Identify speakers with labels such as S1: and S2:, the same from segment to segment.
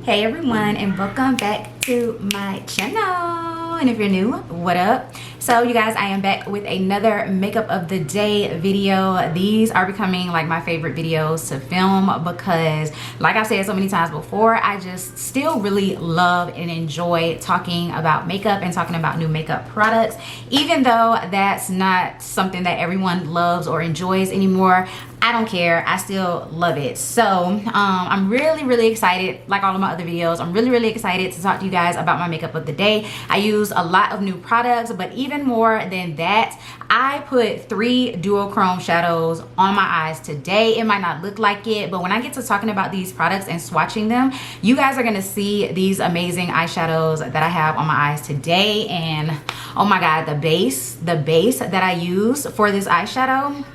S1: Hey everyone, and welcome back to my channel. And if you're new, what up? So you guys, I am back with another makeup of the day video. These are becoming like my favorite videos to film because, like I've said so many times before, I just still really love and enjoy talking about makeup and talking about new makeup products. Even though that's not something that everyone loves or enjoys anymore, I don't care. I still love it. So I'm really excited, like all of my other videos, I'm really excited to talk to you guys about my makeup of the day. I use a lot of new products, but even more than that, I put 3 duochrome shadows on my eyes today. It might not look like it, but when I get to talking about these products and swatching them, you guys are gonna see these amazing eyeshadows that I have on my eyes today. And oh my god, the base that I use for this eyeshadow,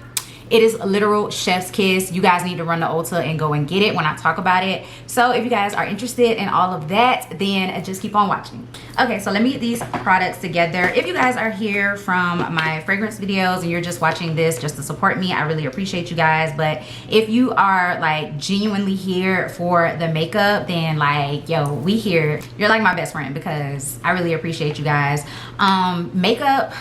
S1: it is a literal chef's kiss. You guys need to run to Ulta and go and get it when I talk about it. So if you guys are interested in all of that, then just keep on watching. Okay, so let me get these products together. If you guys are here from my fragrance videos and you're just watching this just to support me, I really appreciate you guys. But if you are like genuinely here for the makeup, then like, yo, we here. You're like my best friend because I really appreciate you guys. Makeup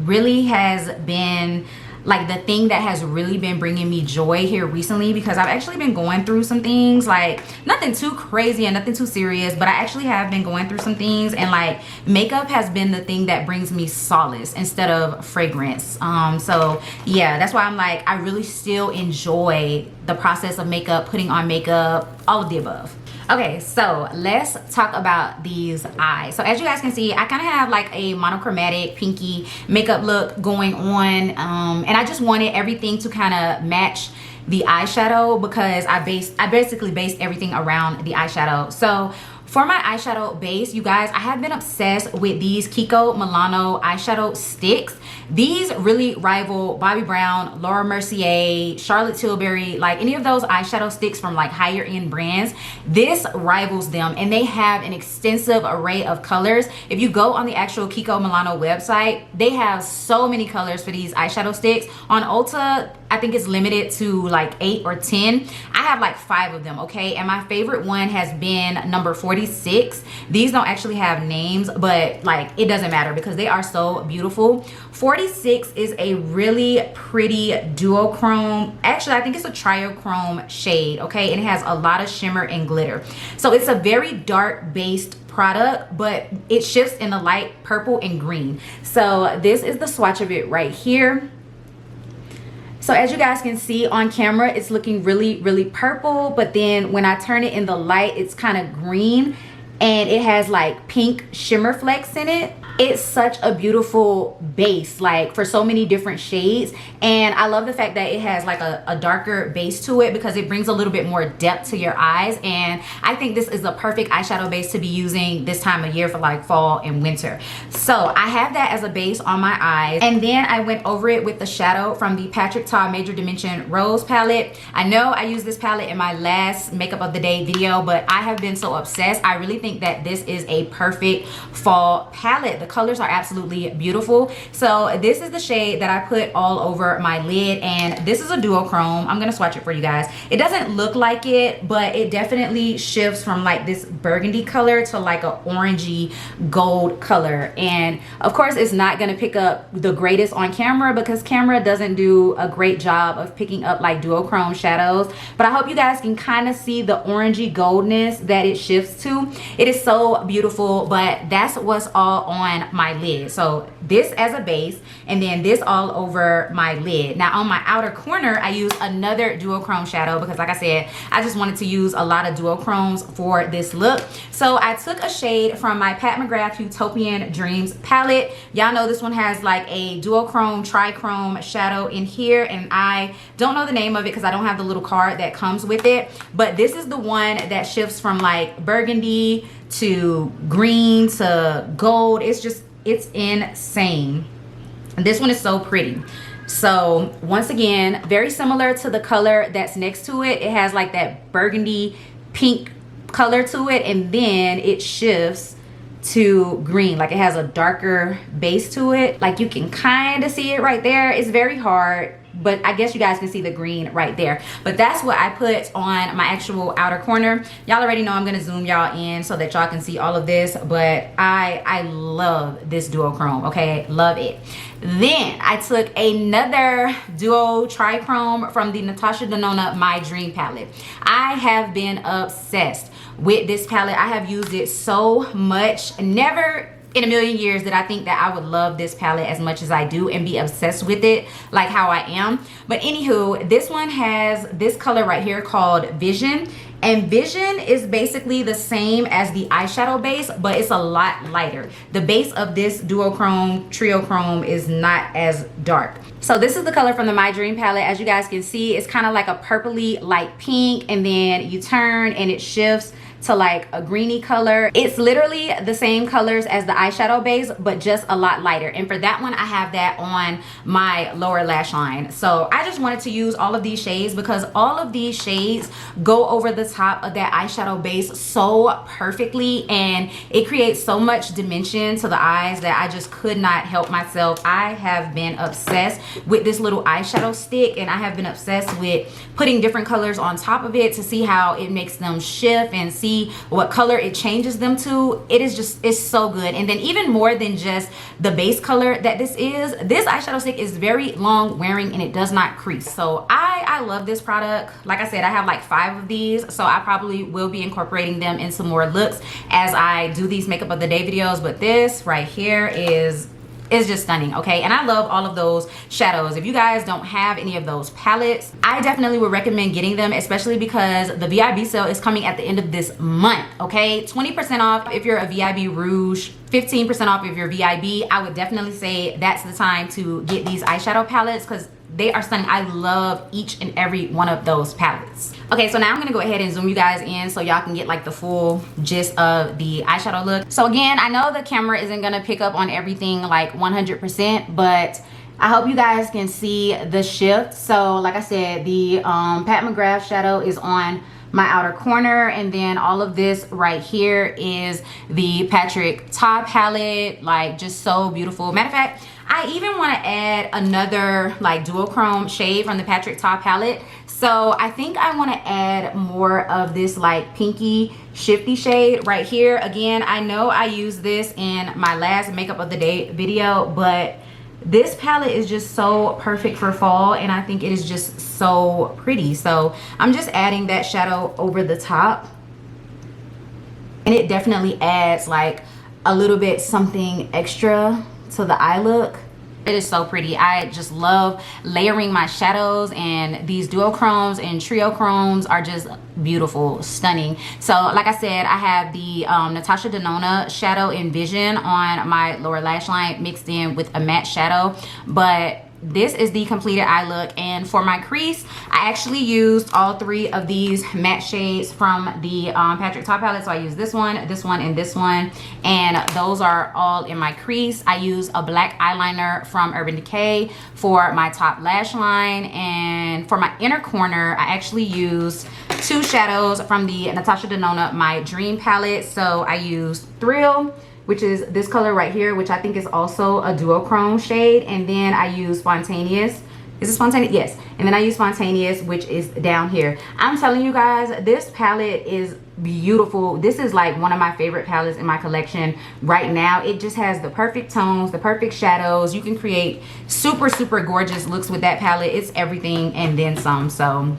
S1: really has been like the thing that has really been bringing me joy here recently, because I've actually been going through some things, like nothing too crazy and nothing too serious, but I actually have been going through some things, and like makeup has been the thing that brings me solace instead of fragrance. So yeah, that's why I'm like, I really still enjoy the process of makeup, putting on makeup, all of the above. Okay, so let's talk about these eyes. So as you guys can see, I kind of have like a monochromatic pinky makeup look going on, and I just wanted everything to kind of match the eyeshadow because I basically based everything around the eyeshadow. So for my eyeshadow base, you guys, I have been obsessed with these Kiko Milano eyeshadow sticks. These really rival Bobbi Brown, Laura Mercier, Charlotte Tilbury, like any of those eyeshadow sticks from like higher end brands. This rivals them, and they have an extensive array of colors. If you go on the actual Kiko Milano website, they have so many colors for these eyeshadow sticks. On Ulta, I think it's limited to like 8 or 10. I have like 5 of them, okay? And my favorite one has been number 46. These don't actually have names, but like it doesn't matter because they are so beautiful. 46 is a really pretty duochrome. Actually, I think it's a triochrome shade, okay? And it has a lot of shimmer and glitter. So it's a very dark based product, but it shifts in the light purple and green. So this is the swatch of it right here. So as you guys can see on camera, it's looking really purple, but then when I turn it in the light, it's kind of green and it has like pink shimmer flecks in it. It's such a beautiful base, like for so many different shades, and I love the fact that it has like a darker base to it because it brings a little bit more depth to your eyes. And I think this is the perfect eyeshadow base to be using this time of year for like fall and winter. So I have that as a base on my eyes, and then I went over it with the shadow from the Patrick Ta Major Dimension Rose palette. I know I used this palette in my last makeup of the day video, but I have been so obsessed. I really think that this is a perfect fall palette. The colors are absolutely beautiful. So this is the shade that I put all over my lid, and this is a duochrome. I'm gonna swatch it for you guys. It doesn't look like it, but it definitely shifts from like this burgundy color to like a orangey gold color. And of course it's not gonna pick up the greatest on camera because camera doesn't do a great job of picking up like duochrome shadows, but I hope you guys can kind of see the orangey goldness that it shifts to. It is so beautiful, but that's what's all on my lid. So this as a base, and then this all over my lid. Now on my outer corner, I use another duochrome shadow because like I said, I just wanted to use a lot of duochromes for this look. So I took a shade from my Pat McGrath Utopian Dreams palette. Y'all know this one has like a duochrome trichrome shadow in here, and I don't know the name of it because I don't have the little card that comes with it, but this is the one that shifts from like burgundy to green to gold. It's insane. This one is so pretty. So once again, very similar to the color that's next to it. It has like that burgundy pink color to it, and then it shifts to green, like it has a darker base to it. Like you can kind of see it right there. It's very hard but I guess you guys can see the green right there. But that's what I put on my actual outer corner. Y'all already know I'm gonna zoom y'all in so that y'all can see all of this, but I love this duochrome, okay? Love it. Then I took another duo trichrome from the Natasha Denona My Dream palette. I have been obsessed with this palette. I have used it so much. Never in a million years did I think that I would love this palette as much as I do and be obsessed with it like how I am. But anywho, this one has this color right here called Vision. And Vision is basically the same as the eyeshadow base, but it's a lot lighter. The base of this duochrome, triochrome is not as dark. So this is the color from the My Dream palette. As you guys can see, it's kind of like a purpley light pink, and then you turn and it shifts to like a greeny color. It's literally the same colors as the eyeshadow base, but just a lot lighter. And for that one, I have that on my lower lash line. So I just wanted to use all of these shades because all of these shades go over the top of that eyeshadow base so perfectly, and it creates so much dimension to the eyes that I just could not help myself. I have been obsessed with this little eyeshadow stick, and I have been obsessed with putting different colors on top of it to see how it makes them shift and see what color it changes them to. It is just, it's so good. And then even more than just the base color that this eyeshadow stick is very long wearing and it does not crease. So I love this product. Like I said, I have like 5 of these, so I probably will be incorporating them in some more looks as I do these makeup of the day videos. But this right here is just stunning, okay? And I love all of those shadows. If you guys don't have any of those palettes, I definitely would recommend getting them, especially because the VIB sale is coming at the end of this month, okay? 20% off if you're a VIB Rouge, 15% off if you're VIB. I would definitely say that's the time to get these eyeshadow palettes because they are stunning. I love each and every one of those palettes. Okay, so now I'm gonna go ahead and zoom you guys in so y'all can get like the full gist of the eyeshadow look. So again, I know the camera isn't gonna pick up on everything like 100%, but I hope you guys can see the shift. So like I said, the Pat McGrath shadow is on my outer corner, and then all of this right here is the Patrick Ta palette, like just so beautiful. Matter of fact, I even want to add another like duochrome shade from the Patrick Ta palette. So I think I want to add more of this like pinky shifty shade right here. Again, I know I used this in my last makeup of the day video, but this palette is just so perfect for fall, and I think it is just so pretty. So I'm just adding that shadow over the top, and it definitely adds like a little bit something extra to the eye look. It is so pretty. I just love layering my shadows, and these duochromes and triochromes are just beautiful, stunning. So like I said, I have the Natasha Denona shadow in Vision on my lower lash line mixed in with a matte shadow, but this is the completed eye look. And for my crease, I actually used all 3 of these matte shades from the Patrick Ta palette. So I used this one, and this one, and those are all in my crease. I used a black eyeliner from Urban Decay for my top lash line, and for my inner corner, I actually used 2 shadows from the Natasha Denona My Dream palette. So I used Thrill, which is this color right here, which I think is also a duochrome shade. And then I use Spontaneous. Is it Spontaneous? Yes. And then I use Spontaneous, which is down here. I'm telling you guys, this palette is beautiful. This is like one of my favorite palettes in my collection right now. It just has the perfect tones, the perfect shadows. You can create super, super gorgeous looks with that palette. It's everything and then some. So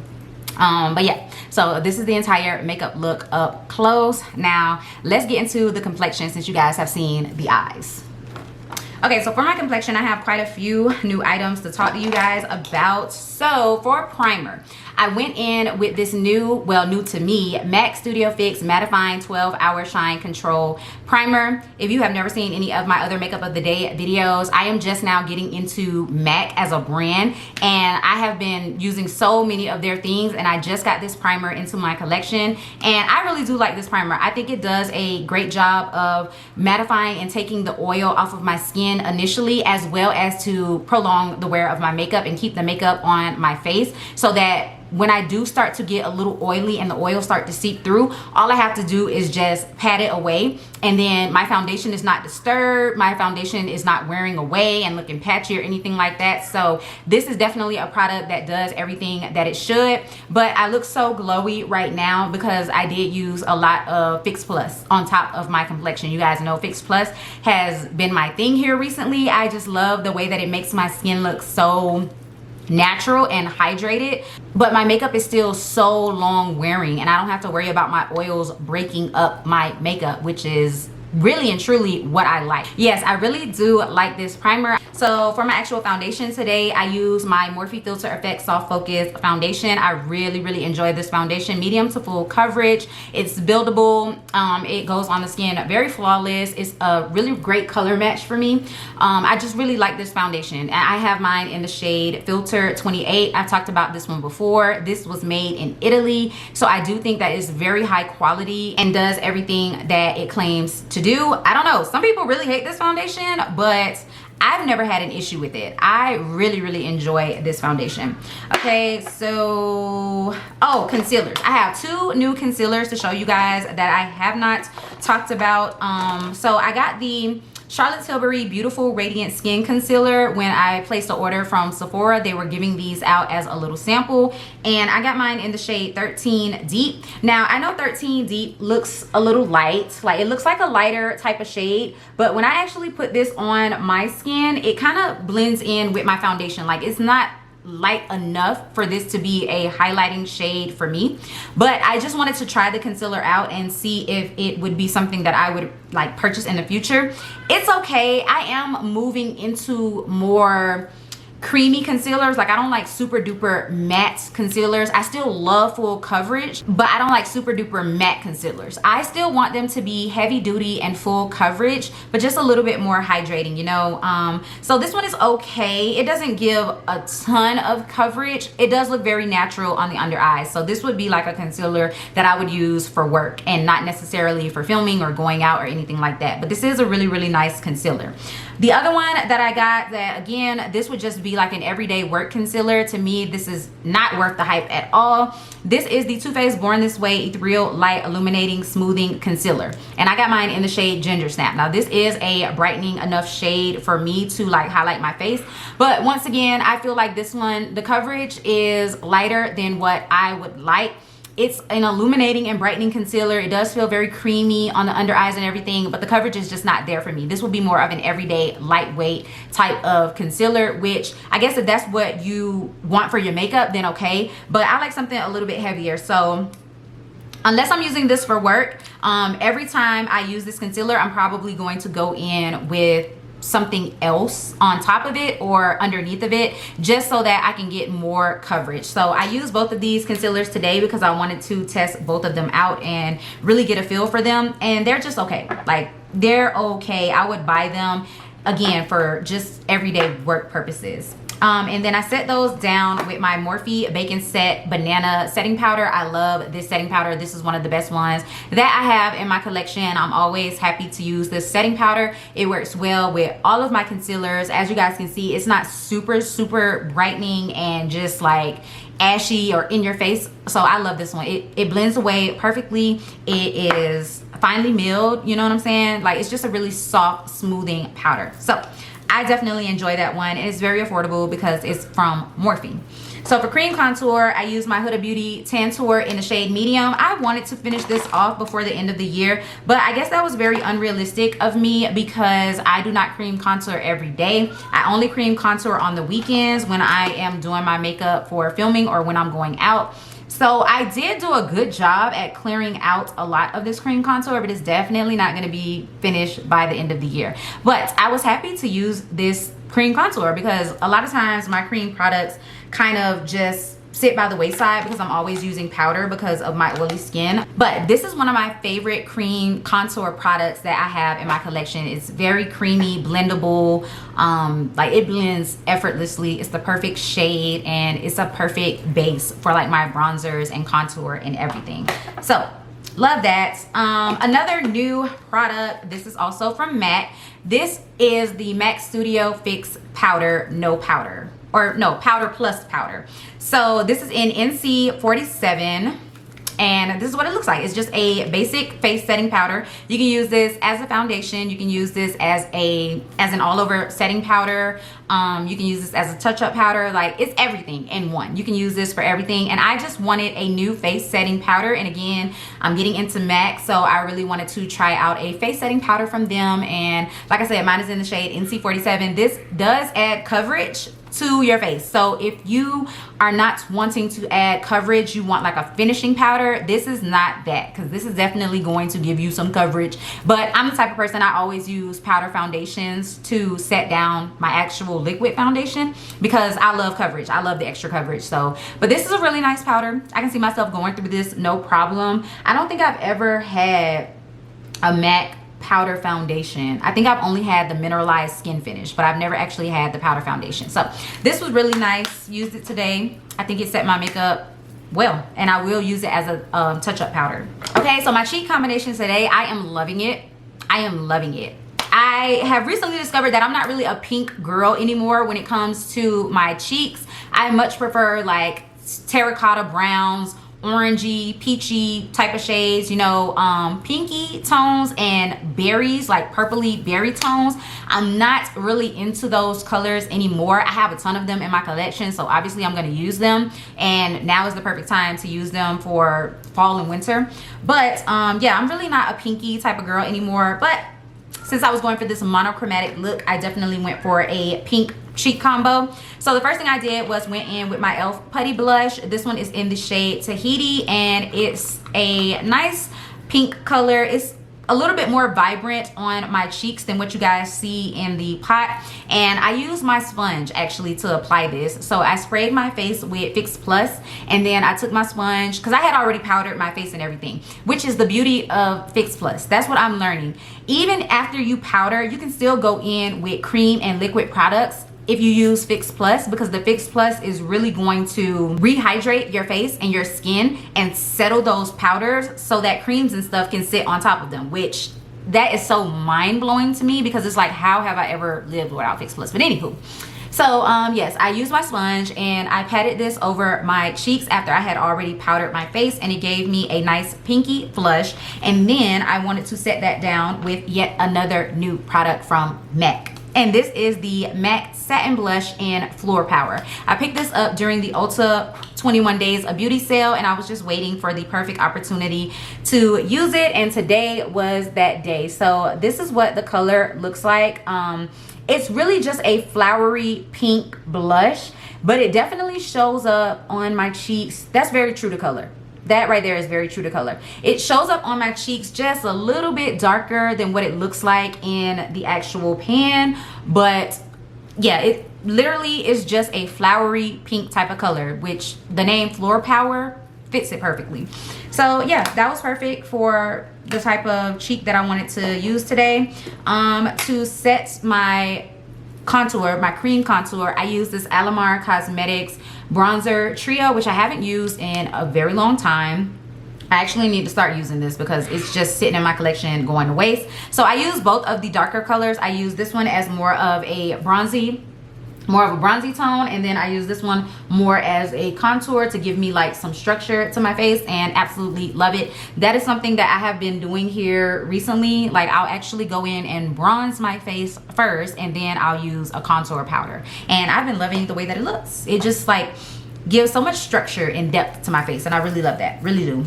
S1: but yeah, so this is the entire makeup look up close. Now let's get into the complexion since you guys have seen the eyes. Okay, so for my complexion, I have quite a few new items to talk to you guys about. So for primer, I went in with this new, well, new to me, MAC Studio Fix Mattifying 12-Hour Shine Control Primer. If you have never seen any of my other makeup of the day videos, I am just now getting into MAC as a brand, and I have been using so many of their things, and I just got this primer into my collection, and I really do like this primer. I think it does a great job of mattifying and taking the oil off of my skin initially, as well as to prolong the wear of my makeup and keep the makeup on my face so that when I do start to get a little oily and the oil start to seep through, all I have to do is just pat it away, and then my foundation is not disturbed. My foundation is not wearing away and looking patchy or anything like that. So this is definitely a product that does everything that it should. But I look so glowy right now because I did use a lot of Fix Plus on top of my complexion. You guys know Fix Plus has been my thing here recently. I just love the way that it makes my skin look so natural and hydrated, but my makeup is still so long wearing, and I don't have to worry about my oils breaking up my makeup, which is really and truly what I like. Yes, I really do like this primer. So for my actual foundation today, I use my Morphe Filter Effects Soft Focus foundation. I really enjoy this foundation. Medium to full coverage. It's buildable. It goes on the skin very flawless. It's a really great color match for me. I just really like this foundation, and I have mine in the shade Filter 28. I've talked about this one before. This was made in Italy, so I do think that it's very high quality and does everything that it claims to do. I don't know, some people really hate this foundation, but I've never had an issue with it. I really enjoy this foundation. Okay, so concealers. I have two new concealers to show you guys that I have not talked about. So I got the Charlotte Tilbury Beautiful Radiant Skin Concealer. When I placed the order from Sephora, they were giving these out as a little sample, and I got mine in the shade 13 Deep. Now, I know 13 Deep looks a little light, like it looks like a lighter type of shade, but when I actually put this on my skin, it kind of blends in with my foundation. Like, it's not light enough for this to be a highlighting shade for me, but I just wanted to try the concealer out and see if it would be something that I would like purchase in the future. It's okay. I am moving into more creamy concealers. Like, I don't like super duper matte concealers. I still love full coverage, but I don't like super duper matte concealers. I still want them to be heavy duty and full coverage, but just a little bit more hydrating, you know. So this one is okay. It doesn't give a ton of coverage. It does look very natural on the under eyes. So this would be like a concealer that I would use for work and not necessarily for filming or going out or anything like that. But this is a really nice concealer. The other one that I got, that again, this would just be like an everyday work concealer. To me, this is not worth the hype at all. This is the Too Faced Born This Way Ethereal Light Illuminating Smoothing Concealer, and I got mine in the shade Ginger Snap. Now, this is a brightening enough shade for me to like highlight my face, but once again, I feel like this one, the coverage is lighter than what I would like. It's an illuminating and brightening concealer. It does feel very creamy on the under eyes and everything, but the coverage is just not there for me. This will be more of an everyday lightweight type of concealer, which I guess if that's what you want for your makeup, then okay, but I like something a little bit heavier. So unless I'm using this for work, every time I use this concealer, I'm probably going to go in with something else on top of it or underneath of it, just so that I can get more coverage. So I used both of these concealers today because I wanted to test both of them out and really get a feel for them, and they're just okay. Like, they're okay. I would buy them again for just everyday work purposes. And then I set those down with my Morphe Bacon Set Banana Setting Powder. I love this setting powder. This is one of the best ones that I have in my collection. I'm always happy to use this setting powder. It works well with all of my concealers. As you guys can see, it's not super brightening and just like ashy or in your face. So I love this one. It blends away perfectly. It is finely milled, you know what I'm saying? Like, it's just a really soft, smoothing powder. So I definitely enjoy that one, and it's very affordable because it's from Morphe. So for cream contour, I use my Huda Beauty Tantour in the shade Medium. I wanted to finish this off before the end of the year, but I guess that was very unrealistic of me because I do not cream contour every day. I only cream contour on the weekends when I am doing my makeup for filming or when I'm going out. So I did do a good job at clearing out a lot of this cream contour, but it's definitely not going to be finished by the end of the year. But I was happy to use this cream contour because a lot of times my cream products kind of just sit by the wayside because I'm always using powder because of my oily skin. But this is one of my favorite cream contour products that I have in my collection. It's very creamy, blendable, like it blends effortlessly. It's the perfect shade and it's a perfect base for like my bronzers and contour and everything. So love that. Another new product, this is also from MAC. This is the MAC Studio Fix Powder No Powder. or no, powder plus powder. So this is in NC47. And this is what it looks like. It's just a basic face setting powder. You can use this as a foundation. You can use this as an all over setting powder. You can use this as a touch-up powder. Like, it's everything in one. You can use this for everything. And I just wanted a new face setting powder. And again, I'm getting into MAC, so I really wanted to try out a face setting powder from them. And like I said, mine is in the shade NC47. This does add coverage to your face. So if you are not wanting to add coverage, you want like a finishing powder, this is not that, because this is definitely going to give you some coverage. But I'm the type of person, I always use powder foundations to set down my actual liquid foundation, because I love coverage. I love the extra coverage. So, but this is a really nice powder. I can see myself going through this no problem. I don't think I've ever had a MAC powder foundation. I think I've only had the mineralized skin finish, but I've never actually had the powder foundation. So this was really nice. Used it today. I think it set my makeup well, and I will use it as a touch-up powder. Okay, so my cheek combination today, I am loving it. I am loving it. I have recently discovered that I'm not really a pink girl anymore when it comes to my cheeks. I much prefer like terracotta browns, orangey, peachy type of shades, you know, pinky tones and berries, like purpley berry tones. I'm not really into those colors anymore. I have a ton of them in my collection, so obviously I'm going to use them, and now is the perfect time to use them for fall and winter. But yeah, I'm really not a pinky type of girl anymore. But since I was going for this monochromatic look, I definitely went for a pink cheek combo. So the first thing I did was went in with my e.l.f. putty blush. This one is in the shade Tahiti, and it's a nice pink color. It's a little bit more vibrant on my cheeks than what you guys see in the pot. And I used my sponge actually to apply this. So I sprayed my face with Fix Plus, and then I took my sponge, because I had already powdered my face and everything, which is the beauty of Fix Plus. That's what I'm learning. Even after you powder, you can still go in with cream and liquid products if you use Fix Plus, because the Fix Plus is really going to rehydrate your face and your skin and settle those powders so that creams and stuff can sit on top of them, which that is so mind-blowing to me, because it's like, how have I ever lived without Fix Plus? But anywho, so yes, I used my sponge and I patted this over my cheeks after I had already powdered my face, and it gave me a nice pinky flush. And then I wanted to set that down with yet another new product from MAC. And this is the MAC Satin Blush in Floor Power. I picked this up during the Ulta 21 Days of Beauty sale, and I was just waiting for the perfect opportunity to use it, and today was that day. So this is what the color looks like. It's really just a flowery pink blush, but it definitely shows up on my cheeks. That's very true to color. That right there is very true to color. It shows up on my cheeks just a little bit darker than what it looks like in the actual pan. But yeah, it literally is just a flowery pink type of color, which the name Floor Power fits it perfectly. So yeah, that was perfect for the type of cheek that I wanted to use today. To set my contour, my cream contour, I use this Alamar Cosmetics bronzer trio, which I haven't used in a very long time. I actually need to start using this because it's just sitting in my collection going to waste. So I use both of the darker colors. I use this one as more of a bronzy tone, and then I use this one more as a contour to give me like some structure to my face, and absolutely love it. That is something that I have been doing here recently. Like, I'll actually go in and bronze my face first, and then I'll use a contour powder, and I've been loving the way that it looks. It just like gives so much structure and depth to my face, and I really love that, really do.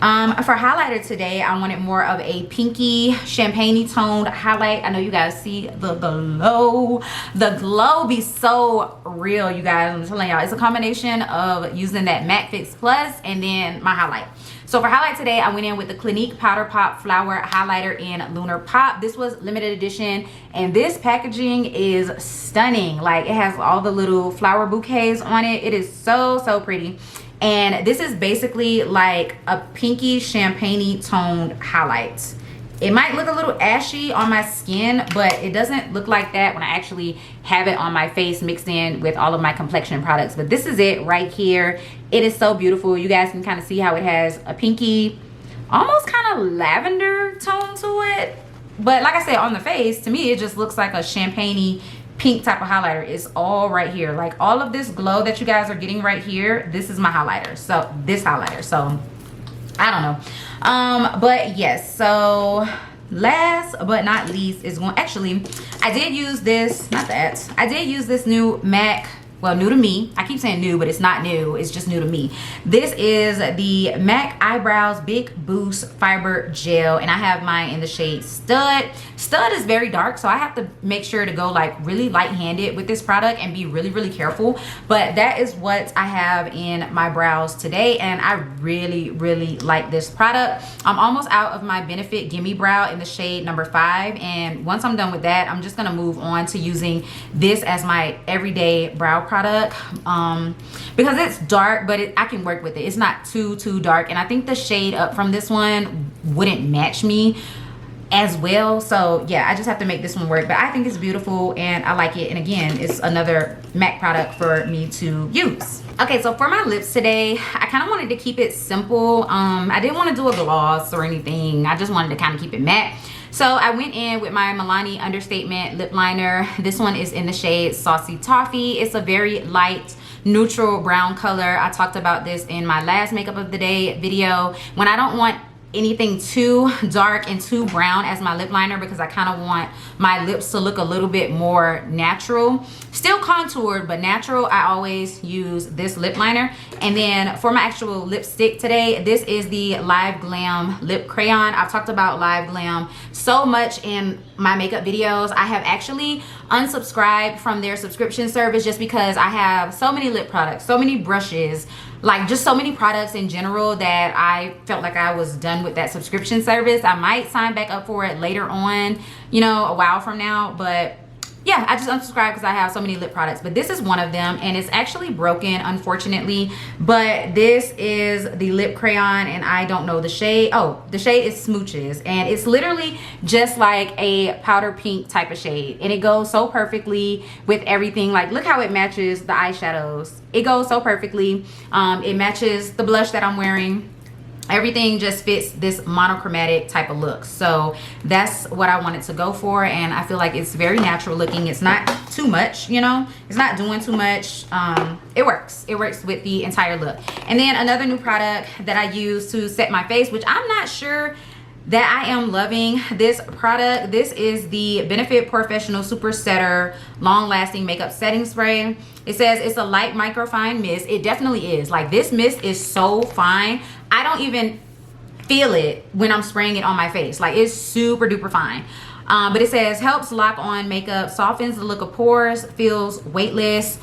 S1: For highlighter today, I wanted more of a pinky champagne toned highlight. I know you guys see the glow. The glow be so real, you guys. I'm telling y'all, it's a combination of using that MAC Fix Plus and then my highlight. So for highlight today, I went in with the Clinique Powder Pop Flower Highlighter in Lunar Pop. This was limited edition, and this packaging is stunning. Like, it has all the little flower bouquets on it. It is so pretty. And this is basically like a pinky champagne toned highlight. It might look a little ashy on my skin, but it doesn't look like that when I actually have it on my face mixed in with all of my complexion products. But this is it right here. It is so beautiful. You guys can kind of see how it has a pinky, almost kind of lavender tone to it. But like I said, on the face, to me, it just looks like a champagne pink type of highlighter is all right here. Like all of this glow that you guys are getting right here, this is my highlighter. So this highlighter, so I don't know. But yes, so last but not least is going, actually I did use this, not that, I did use this new MAC, well, new to me. I keep saying new, but it's not new. It's just new to me. This is the MAC Eyebrows Big Boost Fiber Gel, and I have mine in the shade Stud. Stud is very dark, so I have to make sure to go like really light-handed with this product and be really, really careful. But that is what I have in my brows today, and I really, really like this product. I'm almost out of my Benefit Gimme Brow in the shade number 5, and once I'm done with that, I'm just gonna move on to using this as my everyday brow product, because it's dark, but I can work with it. It's not too dark, and I think the shade up from this one wouldn't match me as well. So yeah, I just have to make this one work, but I think it's beautiful and I like it. And again, it's another MAC product for me to use. Okay, so for my lips today, I kind of wanted to keep it simple. I didn't want to do a gloss or anything. I just wanted to kind of keep it matte. So I went in with my Milani Understatement lip liner. This one is in the shade Saucy Toffee. It's a very light neutral brown color. I talked about this in my last makeup of the day video. When I don't want anything too dark and too brown as my lip liner, because I kind of want my lips to look a little bit more natural, still contoured but natural, I always use this lip liner. And then for my actual lipstick today, this is the Live Glam lip crayon. I've talked about Live Glam so much in my makeup videos. I have actually unsubscribed from their subscription service just because I have so many lip products, so many brushes, like just so many products in general that I felt like I was done with that subscription service. I might sign back up for it later on, you know, a while from now, but yeah, I just unsubscribed because I have so many lip products. But this is one of them, and it's actually broken, unfortunately. But this is the lip crayon, and I don't know the shade. Oh, the shade is Smooches, and it's literally just like a powder pink type of shade, and it goes so perfectly with everything. Like, look how it matches the eyeshadows. It goes so perfectly. It matches the blush that I'm wearing. Everything just fits this monochromatic type of look. So that's what I wanted to go for, and I feel like it's very natural looking. It's not too much, you know, it's not doing too much. It works with the entire look. And then another new product that I use to set my face, which I'm not sure that I am loving this product. This is the Benefit Professional Super Setter Long Lasting Makeup Setting Spray. It says it's a light microfine mist. It definitely is. Like, this mist is so fine. I don't even feel it when I'm spraying it on my face. Like, it's super duper fine. But it says helps lock on makeup, softens the look of pores, feels weightless.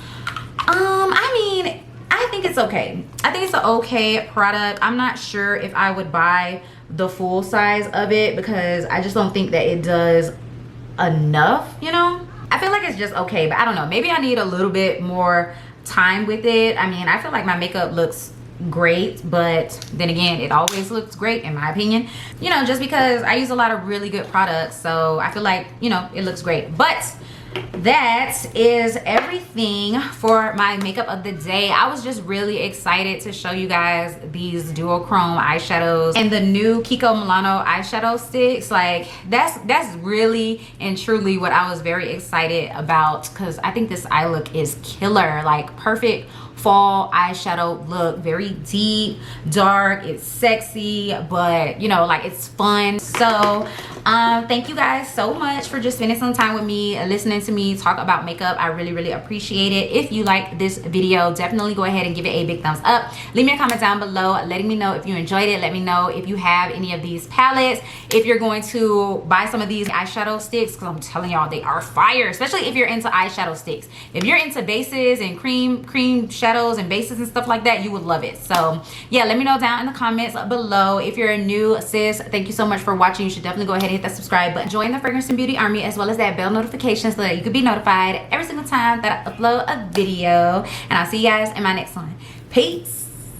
S1: I mean, I think it's okay. I think it's an okay product. I'm not sure if I would buy the full size of it because I just don't think that it does enough, you know. I feel like it's just okay, but I don't know, maybe I need a little bit more time with it. I mean, I feel like my makeup looks great, but then again, it always looks great in my opinion, you know, just because I use a lot of really good products, so I feel like, you know, it looks great. But that is everything for my makeup of the day. I was just really excited to show you guys these duochrome eyeshadows and the new Kiko Milano eyeshadow sticks. Like, that's really and truly what I was very excited about, because I think this eye look is killer. Like, perfect fall eyeshadow look, very deep, dark, it's sexy, but you know, like, it's fun. So thank you guys so much for just spending some time with me, listening to me talk about makeup. I really, really appreciate it. If you like this video, definitely go ahead and give it a big thumbs up. Leave me a comment down below letting me know if you enjoyed it. Let me know if you have any of these palettes, if you're going to buy some of these eyeshadow sticks, because I'm telling y'all, they are fire, especially if you're into eyeshadow sticks. If you're into bases and cream shadows and bases and stuff like that, you would love it. So yeah, let me know down in the comments below. If you're a new sis, thank you so much for watching. You should definitely go ahead and hit that subscribe button, join the Fragrance and Beauty Army, as well as that bell notification so that you can be notified every single time that I upload a video. And I'll see you guys in my next one. Peace.